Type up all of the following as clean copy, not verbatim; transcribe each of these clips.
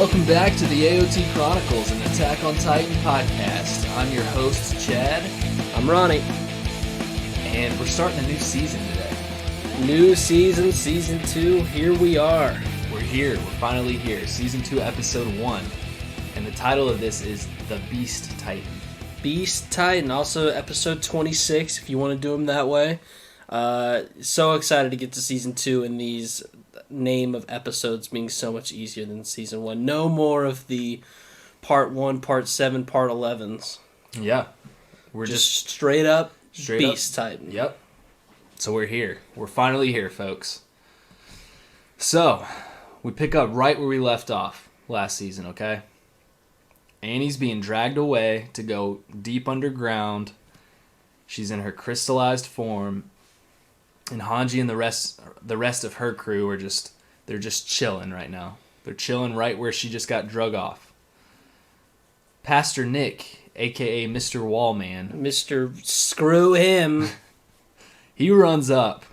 Welcome back to the AoT Chronicles, an Attack on Titan podcast. I'm your host, Chad. I'm Ronnie. And we're starting a new season today. New season, season 2, here we are. We're here, we're finally here. Season 2, episode 1. And the title of this is The Beast Titan. Beast Titan, also episode 26, if you want to do them that way. So excited to get to season 2 and these name of episodes being so much easier than season 1. No more of the part 1, part 7, part 11s. Yeah. We're just straight up Beast Titan. Yep. So we're here. We're finally here, folks. So, we pick up right where we left off last season, okay? Annie's being dragged away to go deep underground. She's in her crystallized form. And Hanji and the rest of her crew are they're just chilling right now. They're chilling right where she just got drug off. Pastor Nick, a.k.a. Mr. Wallman. Mr. Screw him. He runs up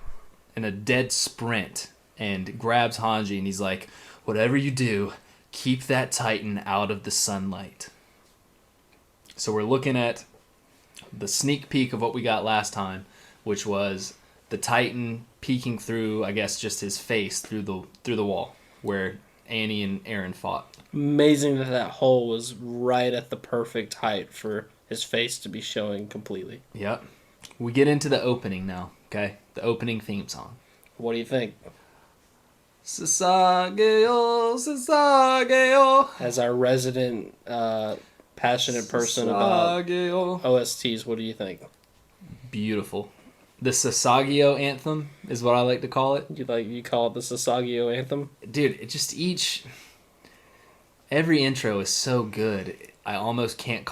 in a dead sprint and grabs Hanji and he's like, whatever you do, keep that Titan out of the sunlight. So we're looking at the sneak peek of what we got last time, which was the Titan peeking through, I guess, just his face through the wall where Annie and Eren fought. Amazing that hole was right at the perfect height for his face to be showing completely. Yep. We get into the opening now, okay? The opening theme song. What do you think? Sasageo, Sasageo. As our resident passionate person about OSTs, what do you think? Beautiful. The Sasageo anthem is what I like to call it. You call it the Sasageo anthem? Dude, every intro is so good. I can't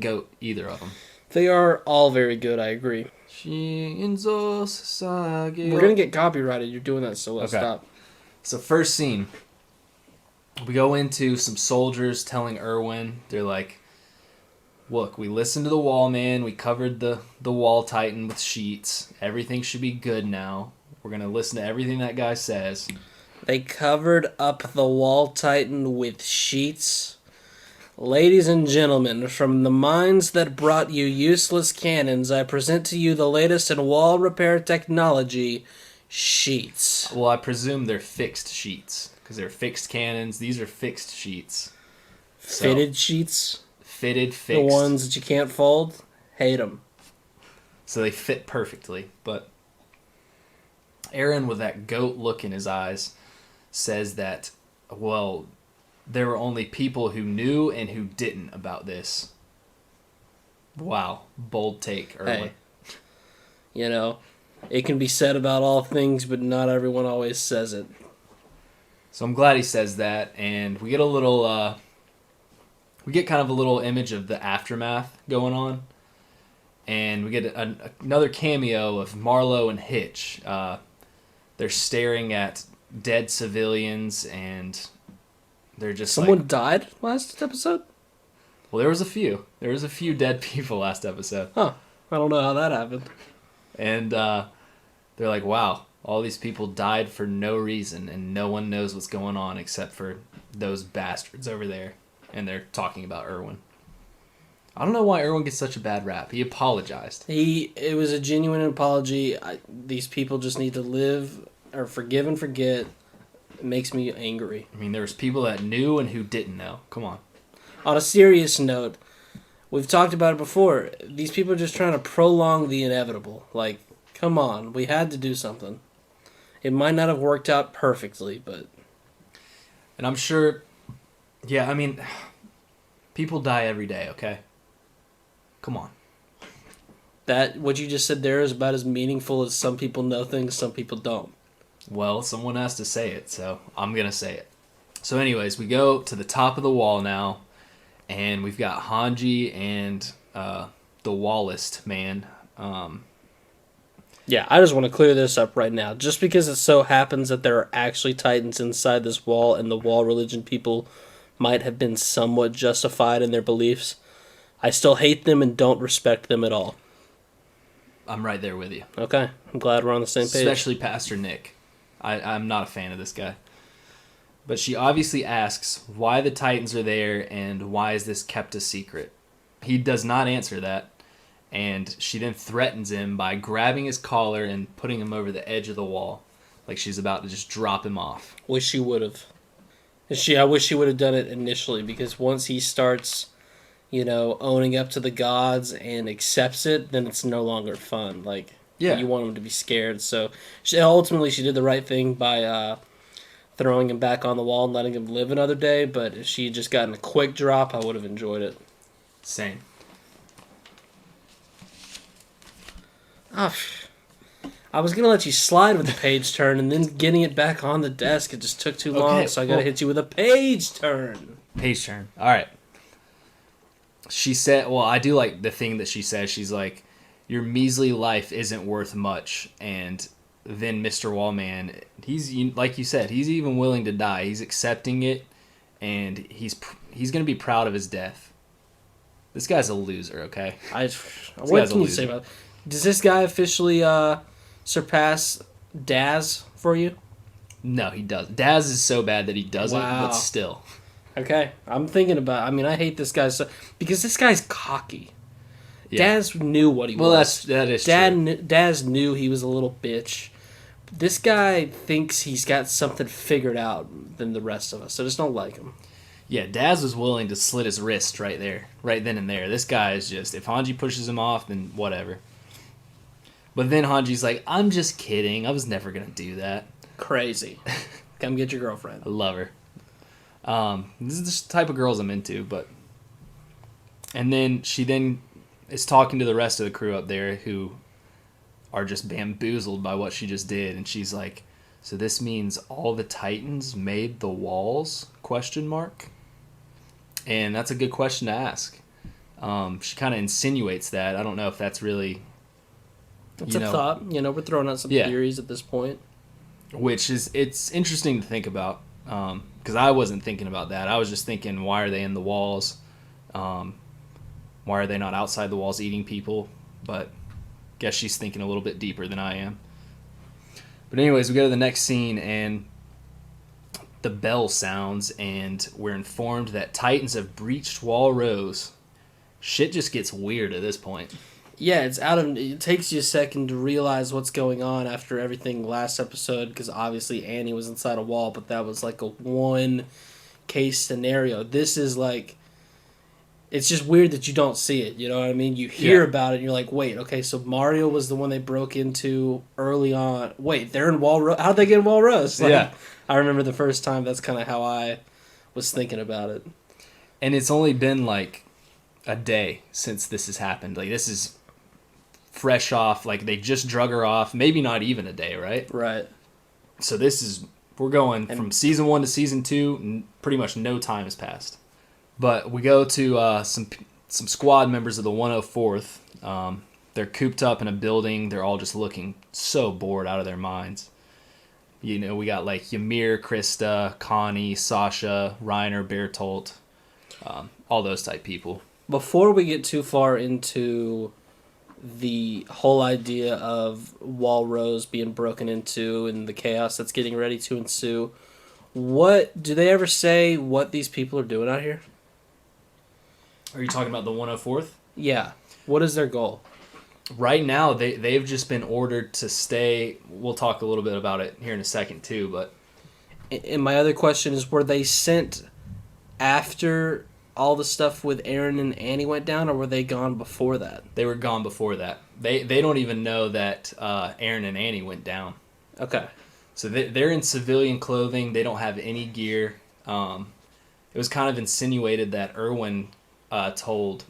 goat either of them. They are all very good, I agree. Shinzo Sasageo. We're going to get copyrighted. You're doing that, so let's stop. So first scene, we go into some soldiers telling Erwin, they're like, look, we listened to the wall man, we covered the wall titan with sheets, everything should be good now. We're going to listen to everything that guy says. They covered up the wall titan with sheets. Ladies and gentlemen, from the minds that brought you useless cannons, I present to you the latest in wall repair technology, sheets. Well, I presume they're fixed sheets, because they're fixed cannons. These are fixed sheets. Fitted sheets? Fitted, fixed. The ones that you can't fold? Hate them. So they fit perfectly, but Eren, with that goat look in his eyes, says that, well, there were only people who knew and who didn't about this. Wow. Bold take, Erwin. Hey, it can be said about all things, but not everyone always says it. So I'm glad he says that, and we get kind of a little image of the aftermath going on, and we get another cameo of Marlowe and Hitch. They're staring at dead civilians, and they're just Someone died last episode? Well, there was a few. There was a few dead people last episode. Huh. I don't know how that happened. And they're like, wow, all these people died for no reason, and no one knows what's going on except for those bastards over there. And they're talking about Erwin. I don't know why Erwin gets such a bad rap. He apologized. It was a genuine apology. These people just need to live or forgive and forget. It makes me angry. I mean, there was people that knew and who didn't know. Come on. On a serious note, we've talked about it before. These people are just trying to prolong the inevitable. Like, come on. We had to do something. It might not have worked out perfectly, but... And I'm sure... Yeah, I mean, people die every day, okay? Come on. What you just said there is about as meaningful as some people know things, some people don't. Well, someone has to say it, so I'm going to say it. So anyways, we go to the top of the wall now, and we've got Hanji and the Wallist man. Yeah, I just want to clear this up right now. Just because it so happens that there are actually Titans inside this wall, and the wall religion people might have been somewhat justified in their beliefs, I still hate them and don't respect them at all. I'm right there with you. Okay, I'm glad we're on the same page. Especially Pastor Nick. I'm not a fan of this guy. But she obviously asks why the Titans are there and why is this kept a secret. He does not answer that, and she then threatens him by grabbing his collar and putting him over the edge of the wall, like she's about to just drop him off. Wish she would have. I wish she would have done it initially, because once he starts, owning up to the gods and accepts it, then it's no longer fun. Like, you want him to be scared. So she did the right thing by throwing him back on the wall and letting him live another day. But if she had just gotten a quick drop, I would have enjoyed it. Same. Oh, I was going to let you slide with the page turn, and then getting it back on the desk, it just took too long, so I got to hit you with a page turn. Page turn. All right. She said, well, I do like the thing that she says. She's like, your measly life isn't worth much. And then Mr. Wallman, he's, like you said, he's even willing to die. He's accepting it, and he's going to be proud of his death. This guy's a loser, okay? What can you say about it? Does this guy officially surpass Daz for you? No, he doesn't. Daz is so bad that he doesn't, but still. Okay, I'm thinking about. I mean, I hate this guy because this guy's cocky. Yeah. Daz knew what he was. Well, that is true. Daz knew he was a little bitch. This guy thinks he's got something figured out than the rest of us, so just don't like him. Yeah, Daz was willing to slit his wrist right then and there. This guy is just, if Hanji pushes him off, then whatever. But then Hanji's like, I'm just kidding. I was never going to do that. Crazy. Come get your girlfriend. I love her. This is the type of girls I'm into, but... And then she then is talking to the rest of the crew up there who are just bamboozled by what she just did. And she's like, so this means all the Titans made the walls? ? And that's a good question to ask. She kind of insinuates that. I don't know if that's really... It's a thought. We're throwing out some theories at this point. Which is, it's interesting to think about. Because I wasn't thinking about that. I was just thinking, why are they in the walls? Why are they not outside the walls eating people? But I guess she's thinking a little bit deeper than I am. But anyways, we go to the next scene, and the bell sounds, and we're informed that Titans have breached Wall Rose. Shit just gets weird at this point. Yeah, it takes you a second to realize what's going on after everything last episode, because obviously Annie was inside a wall, but that was like a one-case scenario. This is like, it's just weird that you don't see it, you know what I mean? You hear about it, and you're like, wait, okay, so Mario was the one they broke into early on. Wait, they're in Wall Rose? How'd they get in Wall Rose? Like, I remember the first time, that's kind of how I was thinking about it. And it's only been like a day since this has happened. Like, this is... fresh off, like they just drug her off, maybe not even a day, right? Right. So we're going from season 1 to season 2, pretty much no time has passed. But we go to some squad members of the 104th. They're cooped up in a building. They're all just looking so bored out of their minds. We got like Ymir, Krista, Connie, Sasha, Reiner, Bertolt, all those type people. Before we get too far into the whole idea of Wall Rose being broken into and the chaos that's getting ready to ensue, what do they ever say what these people are doing out here? Are you talking about the 104th? Yeah. What is their goal? Right now, they've just been ordered to stay. We'll talk a little bit about it here in a second, too. But and my other question is, were they sent after all the stuff with Aaron and Annie went down, or were they gone before that? They were gone before that. They don't even know that Aaron and Annie went down. Okay. So they're in civilian clothing. They don't have any gear. It was kind of insinuated that Erwin told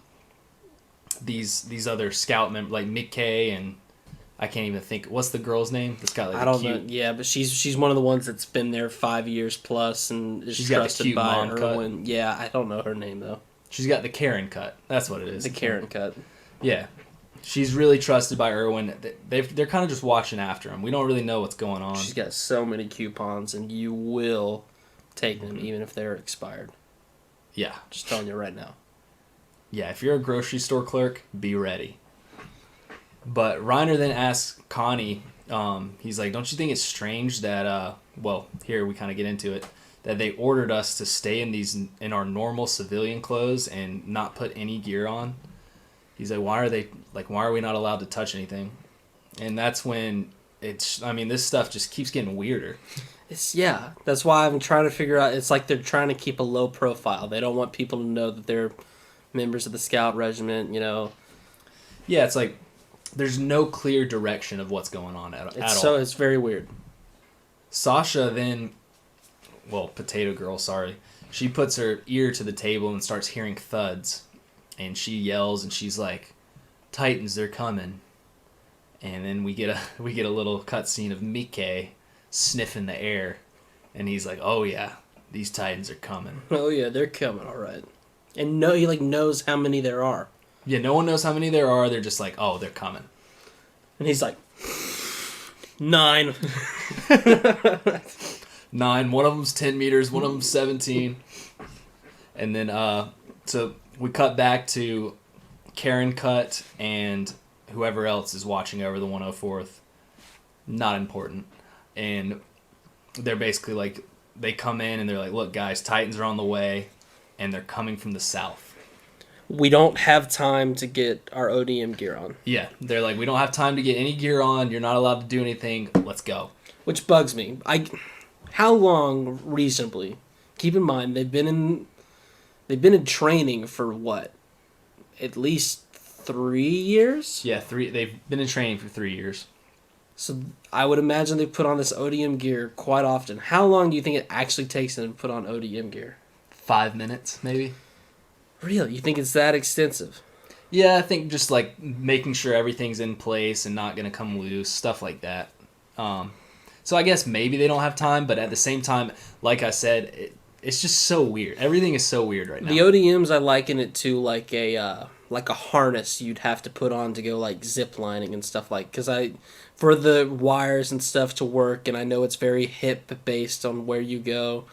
these other scout members, like Mickey and I can't even think. What's the girl's name? That's got like I don't know. Yeah, but she's one of the ones that's been there 5 years plus and is trusted by Erwin. Cut. Yeah, I don't know her name though. She's got the Karen cut. That's what it is. The Karen cut. Yeah, she's really trusted by Erwin. They're kind of just watching after him. We don't really know what's going on. She's got so many coupons, and you will take them even if they're expired. Yeah, just telling you right now. Yeah, if you're a grocery store clerk, be ready. But Reiner then asks Connie, he's like, don't you think it's strange that, here we kind of get into it. that they ordered us to stay in our normal civilian clothes and not put any gear on. He's like, why are we not allowed to touch anything? And that's when this stuff just keeps getting weirder. That's why I'm trying to figure out. It's like they're trying to keep a low profile. They don't want people to know that they're members of the Scout Regiment, Yeah, it's like there's no clear direction of what's going on at all. So it's very weird. Sasha then, Potato Girl, sorry. She puts her ear to the table and starts hearing thuds. And she yells and she's like, Titans, they're coming. And then we get a little cutscene of Mike sniffing the air. And he's like, oh yeah, these Titans are coming. Oh yeah, they're coming, all right. And he knows how many there are. Yeah, no one knows how many there are. They're just like, oh, they're coming. And he's like, 9. 9. One of them's 10 meters. One of them's 17. And then, so we cut back to Karen Cut and whoever else is watching over the 104th. Not important. And they're basically like, they come in and they're like, look, guys, Titans are on the way. And they're coming from the south. We don't have time to get our ODM gear on. Yeah, they're like, we don't have time to get any gear on. You're not allowed to do anything. Let's go. Which bugs me. How long reasonably? Keep in mind they've been in training for what? At least 3 years? Yeah, 3. They've been in training for 3 years. So I would imagine they put on this ODM gear quite often. How long do you think it actually takes them to put on ODM gear? 5 minutes, maybe. Really? You think it's that extensive? Yeah, I think just like making sure everything's in place and not going to come loose, stuff like that. So I guess maybe they don't have time, but at the same time, like I said, it's just so weird. Everything is so weird right now. The ODMs, I liken it to like a harness you'd have to put on to go like zip lining and stuff for the wires and stuff to work, and I know it's very hip based on where you go.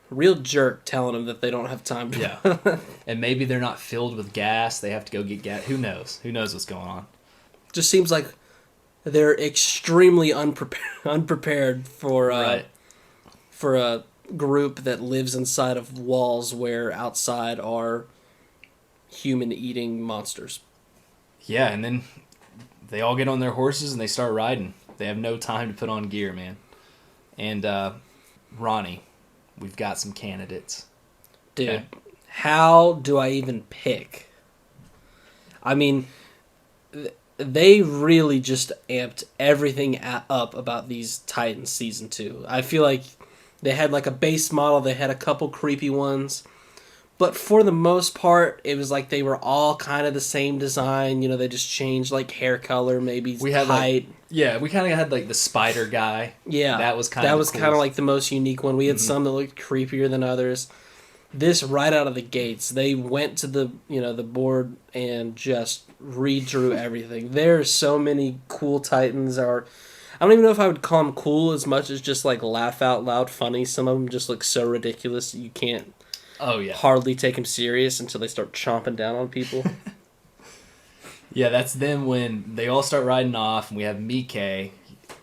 Real jerk telling them that they don't have time to... Yeah. And maybe they're not filled with gas. They have to go get gas. Who knows? Who knows what's going on? Just seems like they're extremely unprepared for a group that lives inside of walls where outside are human-eating monsters. Yeah, and then they all get on their horses and they start riding. They have no time to put on gear, man. And Ronnie... We've got some candidates. Dude, okay. How do I even pick? I mean, they really just amped everything up about these Titans Season 2. I feel like they had like a base model, they had a couple creepy ones, but for the most part, it was like they were all kind of the same design. They just changed like hair color, maybe height. We kind of had like the spider guy. Yeah, that was kind of like the most unique one. We had some that looked creepier than others. This right out of the gates, they went to the the board and just redrew everything. There's so many cool Titans. I don't even know if I would call them cool as much as just like laugh out loud funny. Some of them just look so ridiculous you can't. Oh yeah. Hardly take them serious until they start chomping down on people. Yeah, that's them when they all start riding off, and we have Mike.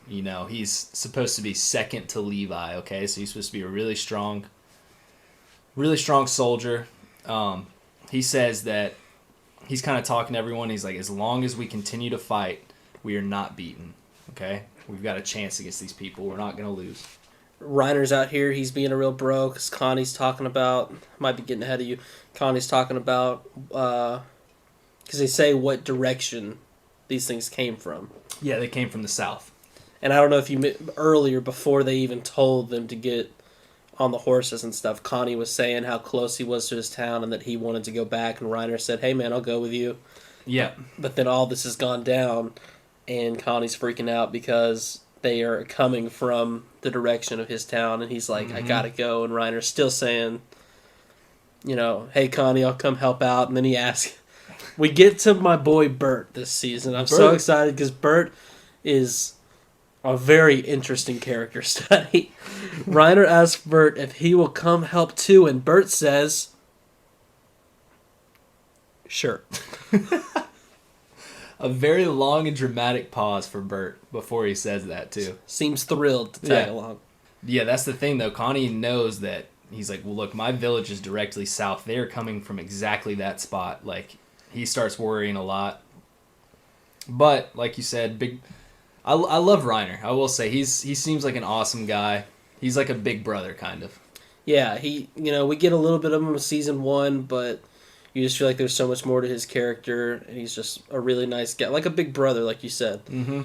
He's supposed to be second to Levi. Okay, so he's supposed to be a really strong soldier. He says that he's kind of talking to everyone. He's like, as long as we continue to fight, we are not beaten. Okay, we've got a chance against these people. We're not going to lose. Reiner's out here. He's being a real bro because Connie's talking about... Might be getting ahead of you. Connie's talking about... Because they say what direction these things came from. Yeah, they came from the south. And I don't know if you... Earlier, before they even told them to get on the horses and stuff, Connie was saying how close he was to his town and that he wanted to go back. And Reiner said, hey, man, I'll go with you. Yeah. But then all this has gone down, and Connie's freaking out because... they are coming from the direction of his town, and he's like, I gotta go, and Reiner's still saying, hey, Connie, I'll come help out, and then he asks, we get to my boy Bert this season. I'm so excited, because Bert is a very interesting character study. Reiner asks Bert if he will come help too, and Bert says, sure. A very long and dramatic pause for Bert before he says that, too. Seems thrilled to tag along. Yeah, that's the thing, though. Connie knows that. He's like, well, look, my village is directly south. They're coming from exactly that spot. Like, he starts worrying a lot. But, like you said, I love Reiner. I will say, he seems like an awesome guy. He's like a big brother, kind of. Yeah, we get a little bit of him in season 1, but you just feel like there's so much more to his character, and he's just a really nice guy. Like a big brother, like you said. Mm-hmm.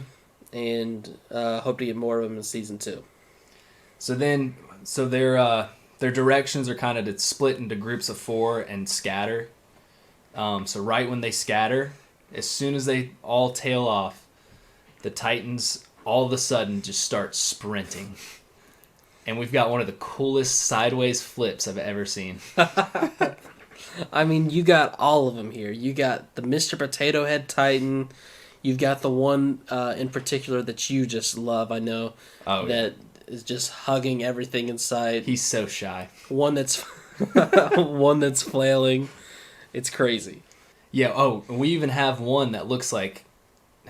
And hope to get more of him in season 2. So their directions are kind of to split into groups of 4 and scatter. So right when they scatter, as soon as they all tail off, the Titans all of a sudden just start sprinting. And we've got one of the coolest sideways flips I've ever seen. I mean, you got all of them here. You got the Mr. Potato Head Titan. You've got the one in particular that you just love, I know. Oh, that is just hugging everything in sight. He's so shy. One that's flailing. It's crazy. Yeah, we even have one that looks like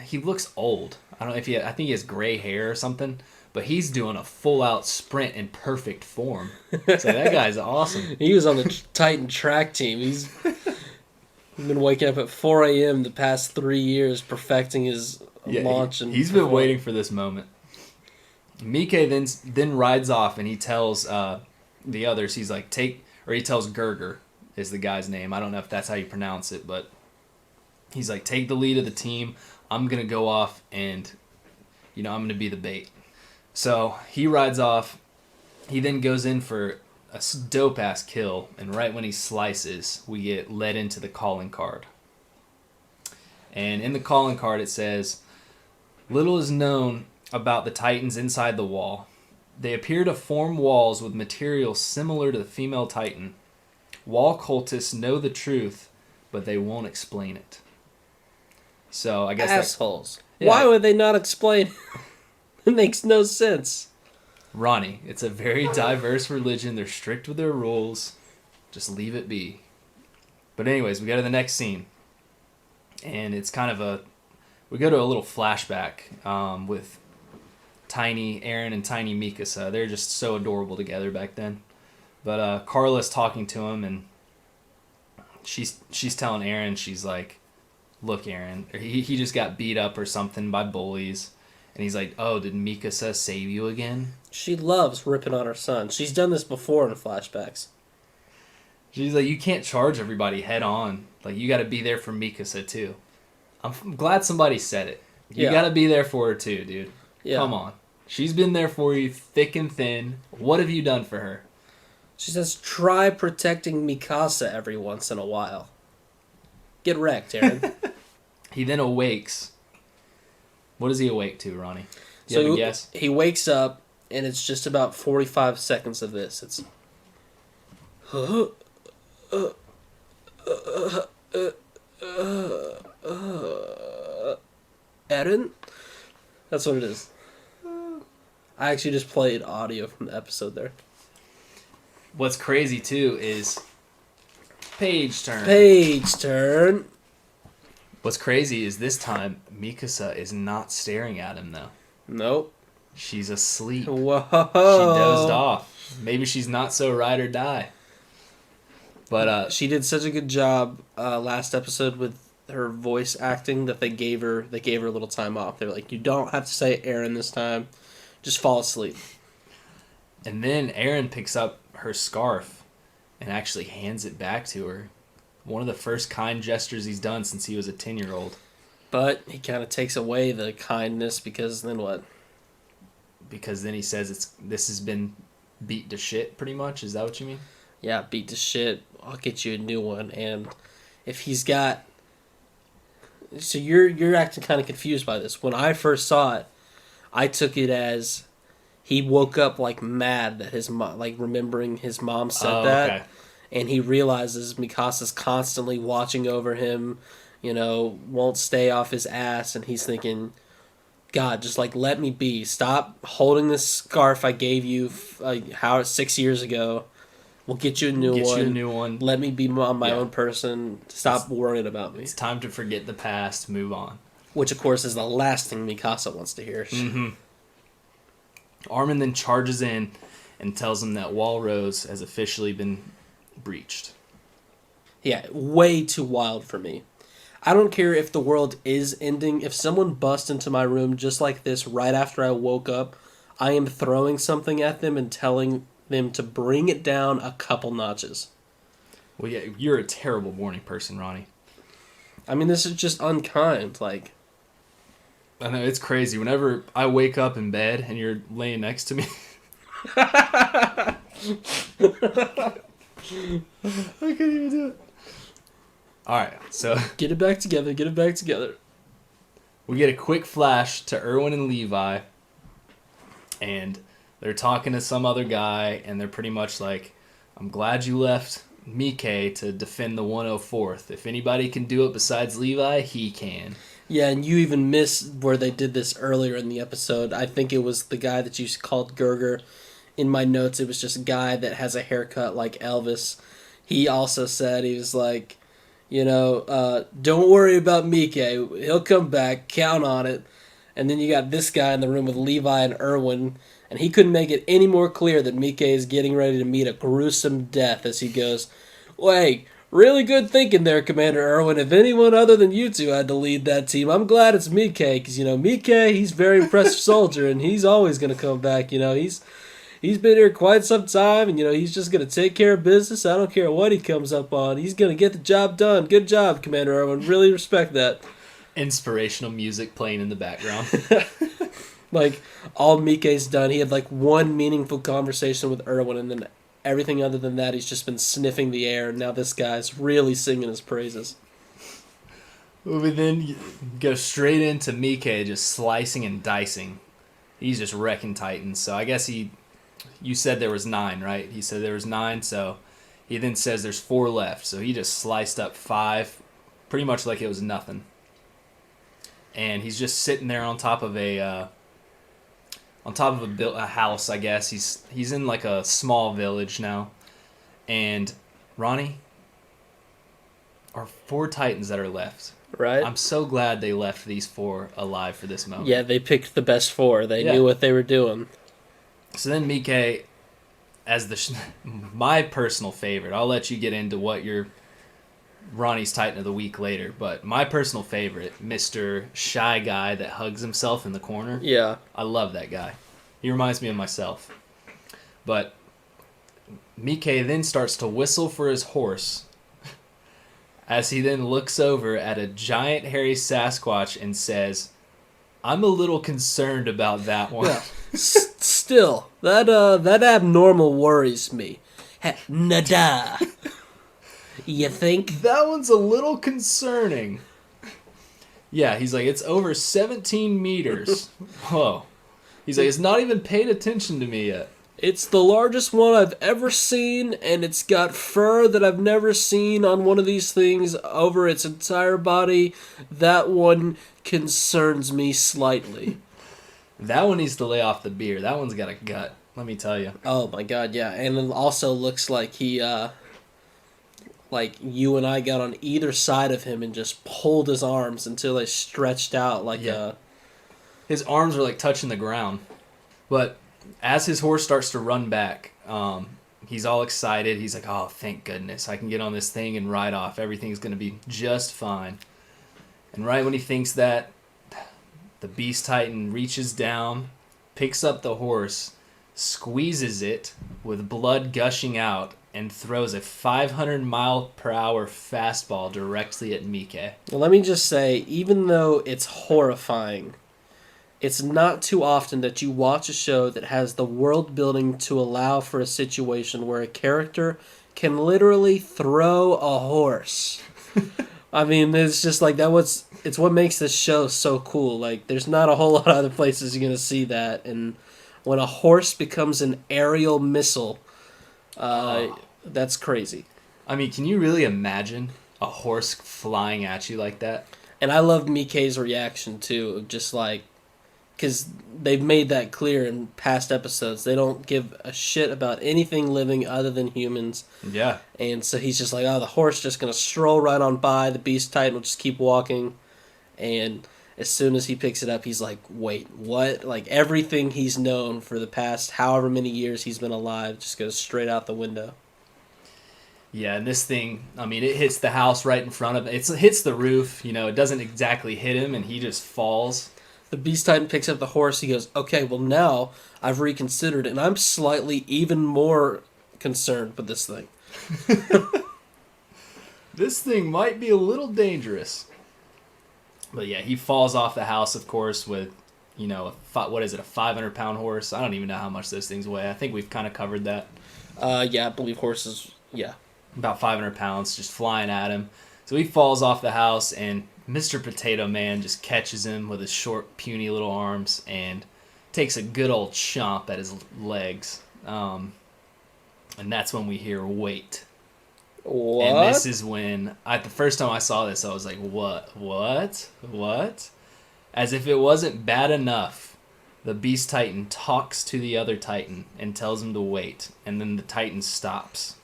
he looks old. I don't know if I think he has gray hair or something, but he's doing a full-out sprint in perfect form. So that guy's awesome. He was on the Titan track team. He's been waking up at 4 a.m. the past 3 years, perfecting his launch. He's been waiting for this moment. Mike then rides off, and he tells the others, he's like, he tells Gerger is the guy's name. I don't know if that's how you pronounce it, but he's like, take the lead of the team. I'm going to go off, and, I'm going to be the bait. So he rides off. He then goes in for a dope-ass kill, and right when he slices, we get led into the calling card. And in the calling card, it says, little is known about the Titans inside the wall. They appear to form walls with material similar to the female Titan. Wall cultists know the truth, but they won't explain it. So I guess assholes. Why would they not explain? It makes no sense. Ronnie, it's a very diverse religion. They're strict with their rules. Just leave it be. But anyways, we go to the next scene. And it's kind of we go to a little flashback with Tiny Aaron and Tiny Mikasa. They're just so adorable together back then. But Carla's talking to him, and she's telling Aaron, she's like, look, Aaron, he just got beat up or something by bullies. And he's like, oh, did Mikasa save you again? She loves ripping on her son. She's done this before in flashbacks. She's like, you can't charge everybody head on. Like, you got to be there for Mikasa, too. I'm glad somebody said it. You got to be there for her, too, dude. Yeah. Come on. She's been there for you, thick and thin. What have you done for her? She says, try protecting Mikasa every once in a while. Get wrecked, Aaron. He then awakes. What does he awake to, Ronnie? Do you have a guess? He wakes up, and it's just about 45 seconds of this. It's... Aaron? That's what it is. I actually just played audio from the episode there. What's crazy, too, is... Page turn. Page turn. What's crazy is this time, Mikasa is not staring at him, though. Nope. She's asleep. Whoa. She dozed off. Maybe she's not so ride or die. But she did such a good job last episode with her voice acting that they gave her a little time off. They were like, you don't have to say Aaron this time. Just fall asleep. And then Aaron picks up her scarf and actually hands it back to her. One of the first kind gestures he's done since he was a 10-year-old. But he kind of takes away the kindness because then what? Because then he says this has been beat to shit, pretty much. Is that what you mean? Yeah, beat to shit. I'll get you a new one. And if he's got... So you're acting kind of confused by this. When I first saw it, I took it as he woke up like mad that his mom, like remembering his mom said that. Okay. And he realizes Mikasa's constantly watching over him, won't stay off his ass. And he's thinking, God, just like let me be. Stop holding this scarf I gave you 6 years ago. We'll get you a new one. Let me be my own person. Stop worrying about me. It's time to forget the past, move on. Which, of course, is the last thing Mikasa wants to hear. Mm-hmm. Armin then charges in and tells him that Wall Rose has officially been breached. Yeah, way too wild for me. I don't care if the world is ending. If someone busts into my room just like this right after I woke up, I am throwing something at them and telling them to bring it down a couple notches. Well, yeah, you're a terrible morning person, Ronnie. I mean, this is just unkind. Like, I know, it's crazy. Whenever I wake up in bed and you're laying next to me... I can't even do it. Alright, so... Get it back together, get it back together. We get a quick flash to Erwin and Levi, and they're talking to some other guy, and they're pretty much like, I'm glad you left Mike to defend the 104th. If anybody can do it besides Levi, he can. Yeah, and you even missed where they did this earlier in the episode. I think it was the guy that you called Gerger. In my notes, it was just a guy that has a haircut like Elvis. He also said, he was like, don't worry about Mike. He'll come back. Count on it. And then you got this guy in the room with Levi and Erwin, and he couldn't make it any more clear that Mike is getting ready to meet a gruesome death as he goes, "Wait, really good thinking there, Commander Erwin. If anyone other than you two had to lead that team, I'm glad it's Mike, because, Mike, he's a very impressive soldier, and he's always going to come back. He's been here quite some time, and, he's just going to take care of business. I don't care what he comes up on. He's going to get the job done. Good job, Commander Erwin. Really respect that." Inspirational music playing in the background. Like, all Mike's done, he had, one meaningful conversation with Erwin, and then everything other than that, he's just been sniffing the air, and now this guy's really singing his praises. We then go straight into Mike just slicing and dicing. He's just wrecking Titans, so I guess you said there was 9, right? He said there was 9, so he then says there's 4 left. So he just sliced up 5, pretty much like it was nothing. And he's just sitting there on top of a house, I guess. He's in like a small village now. And Ronnie, are 4 Titans that are left. Right. I'm so glad they left these 4 alive for this moment. Yeah, they picked the best 4. They knew what they were doing. So then Mike, as my personal favorite, I'll let you get into what your Ronnie's Titan of the Week later, but my personal favorite, Mr. Shy Guy that hugs himself in the corner. Yeah. I love that guy. He reminds me of myself. But Mike then starts to whistle for his horse as he then looks over at a giant hairy Sasquatch and says, "I'm a little concerned about that one." Yeah. Still, that abnormal worries me. Nada. You think? That one's a little concerning. Yeah, he's like, it's over 17 meters. Whoa. He's like, it's not even paid attention to me yet. It's the largest one I've ever seen, and it's got fur that I've never seen on one of these things over its entire body. That one concerns me slightly. That one needs to lay off the beer. That one's got a gut, let me tell you. Oh my god, yeah. And it also looks like he, like you and I got on either side of him and just pulled his arms until they stretched out like His arms are like touching the ground. But as his horse starts to run back, he's all excited. He's like, oh, thank goodness. I can get on this thing and ride off. Everything's going to be just fine. And right when he thinks that, the Beast Titan reaches down, picks up the horse, squeezes it with blood gushing out, and throws a 500-mile-per-hour fastball directly at Mike. Well, let me just say, even though it's horrifying, it's not too often that you watch a show that has the world building to allow for a situation where a character can literally throw a horse. I mean, it's just like it's what makes this show so cool. Like, there's not a whole lot of other places you're going to see that. And when a horse becomes an aerial missile, that's crazy. I mean, can you really imagine a horse flying at you like that? And I love Mike's reaction, too, just like, because they've made that clear in past episodes. They don't give a shit about anything living other than humans. Yeah. And so he's just like, oh, the horse just going to stroll right on by. The Beast Titan will just keep walking. And As soon as he picks it up, he's like, wait, what? Like, everything he's known for the past however many years he's been alive just goes straight out the window. Yeah, and this thing, I mean, it hits the house right in front of it. It hits the roof, it doesn't exactly hit him, and he just falls. The Beast Titan picks up the horse. He goes, okay, well, now I've reconsidered, and I'm slightly even more concerned with this thing. This thing might be a little dangerous. But yeah, he falls off the house, of course, with, what is it, a 500-pound horse? I don't even know how much those things weigh. I think we've kind of covered that. Yeah, I believe horses, yeah. About 500 pounds, just flying at him. So he falls off the house, and Mr. Potato Man just catches him with his short, puny little arms and takes a good old chomp at his legs. And that's when we hear, wait. What? And this is when, the first time I saw this, I was like, what? As if it wasn't bad enough, the Beast Titan talks to the other Titan and tells him to wait. And then the Titan stops.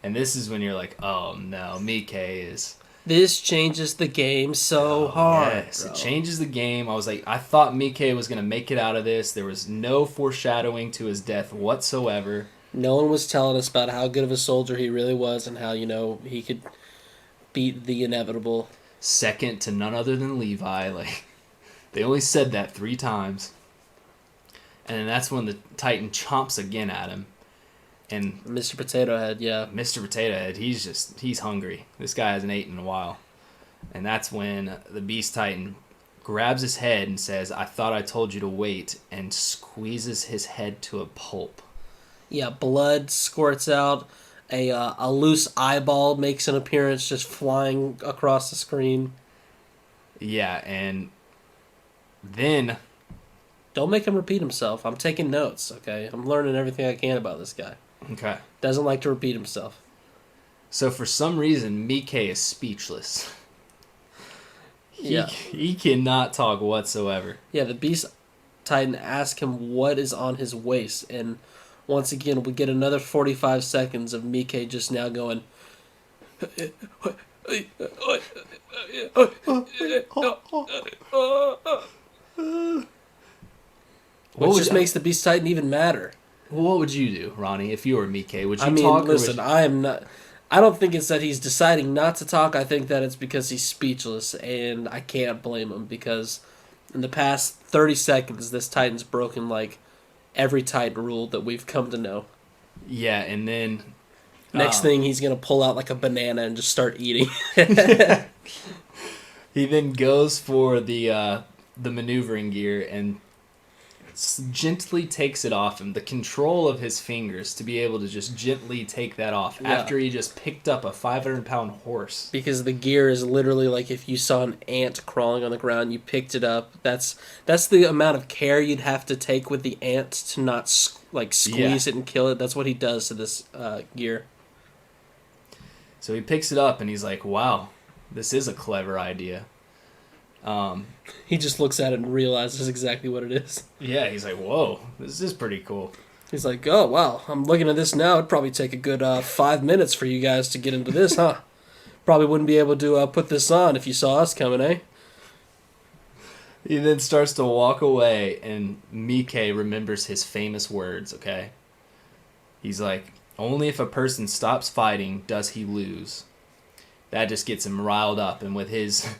And this is when you're like, oh no, Mike is... This changes the game so hard. Yes, bro. It changes the game. I was like, I thought Mike was going to make it out of this. There was no foreshadowing to his death whatsoever. No one was telling us about how good of a soldier he really was and how, he could beat the inevitable. Second to none other than Levi. Like, they only said that 3 times. And then that's when the Titan chomps again at him. And Mr. Potato Head, yeah. Mr. Potato Head, he's hungry. This guy hasn't eaten in a while. And that's when the Beast Titan grabs his head and says, I thought I told you to wait, and squeezes his head to a pulp. Yeah, blood squirts out. A loose eyeball makes an appearance just flying across the screen. Yeah, and then... Don't make him repeat himself. I'm taking notes, okay? I'm learning everything I can about this guy. Okay. Doesn't like to repeat himself. So for some reason, Mike is speechless. He cannot talk whatsoever. Yeah, the Beast Titan asks him what is on his waist, and once again, we get another 45 seconds of Mike just now going... Which just makes the Beast Titan even madder. What would you do, Ronnie, if you were Mike? Would you talk? Listen, I am not... I don't think it's that he's deciding not to talk. I think that it's because he's speechless, and I can't blame him because in the past 30 seconds, this Titan's broken, like, every Titan rule that we've come to know. Yeah, and then... Next thing, he's going to pull out, like, a banana and just start eating. He then goes for the maneuvering gear and gently takes it off him. The control of his fingers to be able to just gently take that off after he just picked up a 500-pound horse. Because the gear is literally like if you saw an ant crawling on the ground, you picked it up. That's the amount of care you'd have to take with the ant to not squeeze it and kill it. That's what he does to this gear. So he picks it up and he's like, wow, this is a clever idea. He just looks at it and realizes exactly what it is. Yeah, he's like, whoa, this is pretty cool. He's like, oh, wow, I'm looking at this now. It'd probably take a good 5 minutes for you guys to get into this, huh? Probably wouldn't be able to put this on if you saw us coming, eh? He then starts to walk away, and Mike remembers his famous words, okay? He's like, only if a person stops fighting does he lose. That just gets him riled up, and with his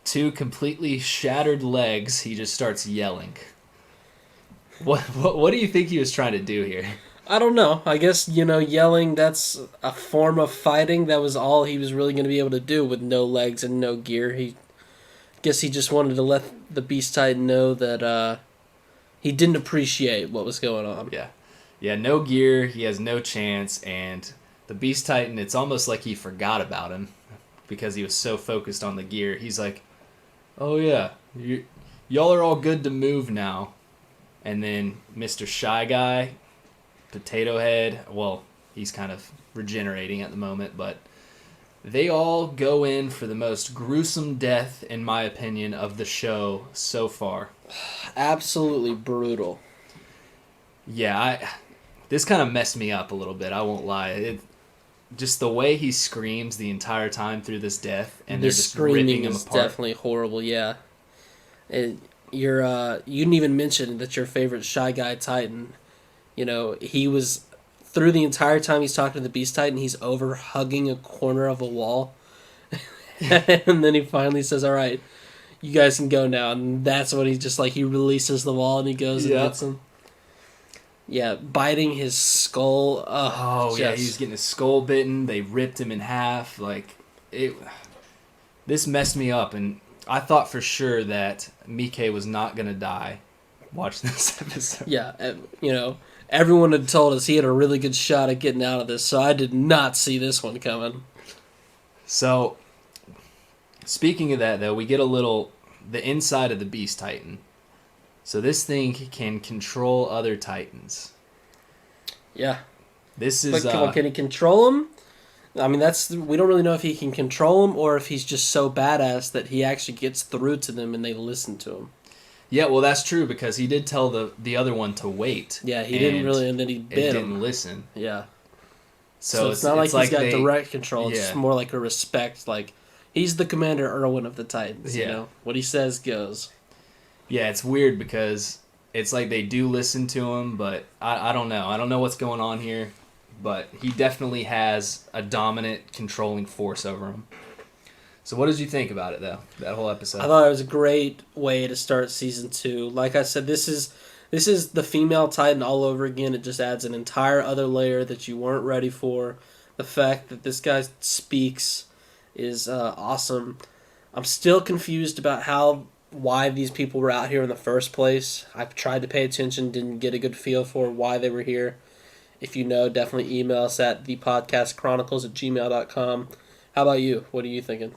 2 completely shattered legs, he just starts yelling. What do you think he was trying to do here? I don't know. I guess, yelling, that's a form of fighting. That was all he was really going to be able to do with no legs and no gear. Guess he just wanted to let the Beast Titan know that he didn't appreciate what was going on. Yeah, no gear, he has no chance, and the Beast Titan, it's almost like he forgot about him because he was so focused on the gear. He's like, oh yeah, y'all are all good to move now. And then Mr. Shy Guy, Potato Head, well, he's kind of regenerating at the moment, but they all go in for the most gruesome death, in my opinion, of the show so far. Absolutely brutal. Yeah, this kind of messed me up a little bit, I won't lie. Just the way he screams the entire time through this death, and they're just ripping him apart. Definitely horrible, yeah. And you didn't even mention that your favorite Shy Guy Titan, he was, through the entire time he's talking to the Beast Titan, he's over hugging a corner of a wall. And then he finally says, all right, you guys can go now. And that's when he just, he releases the wall and he goes and hits him. Yeah, biting his skull. Yeah, he was getting his skull bitten. They ripped him in half. This messed me up, and I thought for sure that Mike was not going to die watching this episode. Yeah, everyone had told us he had a really good shot at getting out of this, so I did not see this one coming. So, speaking of that, though, we get the inside of the Beast Titan. So this thing can control other Titans. Yeah. This is... But can he control them? I mean, we don't really know if he can control them or if he's just so badass that he actually gets through to them and they listen to him. Yeah, well, that's true because he did tell the other one to wait. Yeah, he didn't really, and then he bit him. Didn't listen. Yeah. So it's not like he's got direct control. It's just more like a respect. He's the Commander Erwin of the Titans. Yeah. What he says goes. Yeah, it's weird because it's like they do listen to him, but I don't know. I don't know what's going on here, but he definitely has a dominant, controlling force over him. So what did you think about it, though, that whole episode? I thought it was a great way to start Season 2. Like I said, this is the female Titan all over again. It just adds an entire other layer that you weren't ready for. The fact that this guy speaks is awesome. I'm still confused about why these people were out here in the first place. I've tried to pay attention, didn't get a good feel for why they were here. If you know, definitely email us at thepodcastchronicles@gmail.com. How about you? What are you thinking?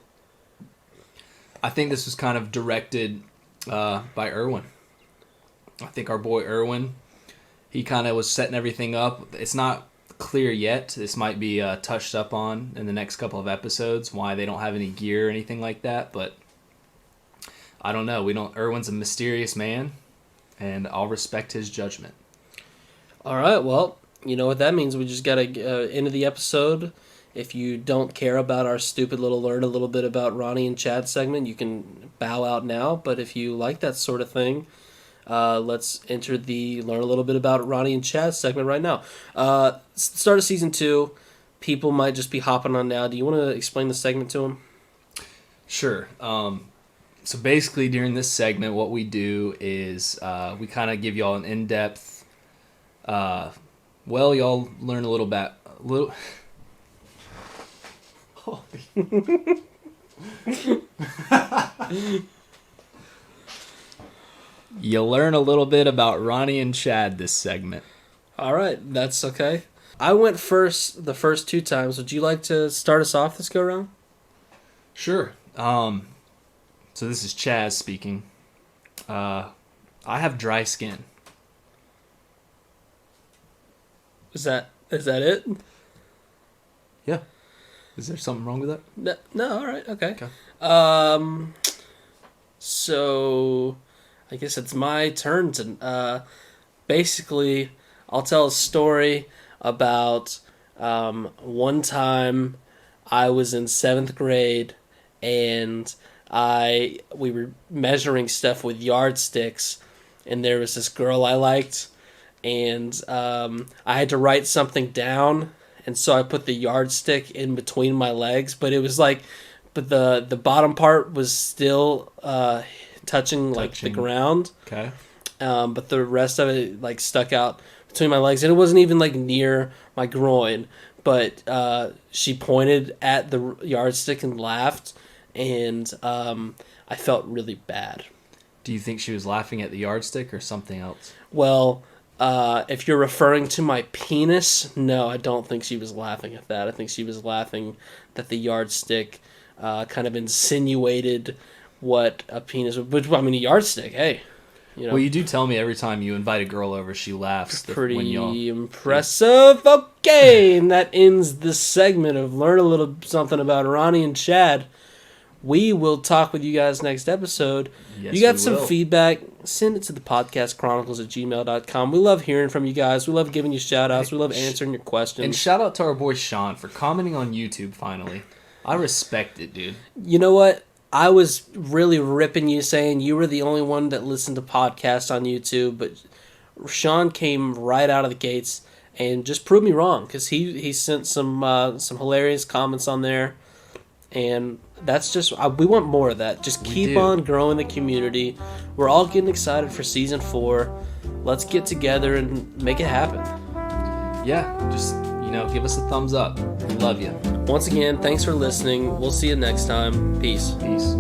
I think this was kind of directed by Erwin. I think our boy Erwin, he kind of was setting everything up. It's not clear yet. This might be touched up on in the next couple of episodes, why they don't have any gear or anything like that, but I don't know. Erwin's a mysterious man, and I'll respect his judgment. All right, well, you know what that means. We just got to end of the episode. If you don't care about our stupid little learn a little bit about Ronnie and Chad segment, you can bow out now. But if you like that sort of thing, let's enter the learn a little bit about Ronnie and Chad segment right now. Start of Season 2. People might just be hopping on now. Do you want to explain the segment to them? Sure. So basically, during this segment, what we do is we kind of give y'all an in-depth. Y'all learn a little bit. You learn a little bit about Ronnie and Chad this segment. All right, that's okay. I went first the first 2 times. Would you like to start us off this go round? Sure. So this is Chaz speaking. I have dry skin. Is that it? Yeah. Is there something wrong with that? No, all right, okay. So I guess it's my turn to basically I'll tell a story about one time I was in 7th grade and we were measuring stuff with yardsticks, and there was this girl I liked, and I had to write something down, and so I put the yardstick in between my legs, but it was but the bottom part was still touching the ground. Okay. But the rest of it stuck out between my legs, and it wasn't even near my groin, but she pointed at the yardstick and laughed. And I felt really bad. Do you think she was laughing at the yardstick or something else? Well, if you're referring to my penis, no, I don't think she was laughing at that. I think she was laughing that the yardstick kind of insinuated what a penis would... Which, I mean, a yardstick, hey. Well, you do tell me every time you invite a girl over, she laughs. Pretty impressive. Yeah. Okay, and that ends this segment of Learn a Little Something About Ronnie and Chad. We will talk with you guys next episode. Yes, you got some feedback, send it to thepodcastchronicles@gmail.com. We love hearing from you guys. We love giving you shout-outs. We love answering your questions. And shout out to our boy Sean for commenting on YouTube finally. I respect it, dude. You know what? I was really ripping you, saying you were the only one that listened to podcasts on YouTube, but Sean came right out of the gates and just proved me wrong, because he sent some hilarious comments on there, and that's just we want more of that. Just keep on growing the community. We're all getting excited for season 4. Let's get together and make it happen. Yeah, just give us a thumbs up. We love you. Once again, thanks for listening. We'll see you next time. Peace. Peace.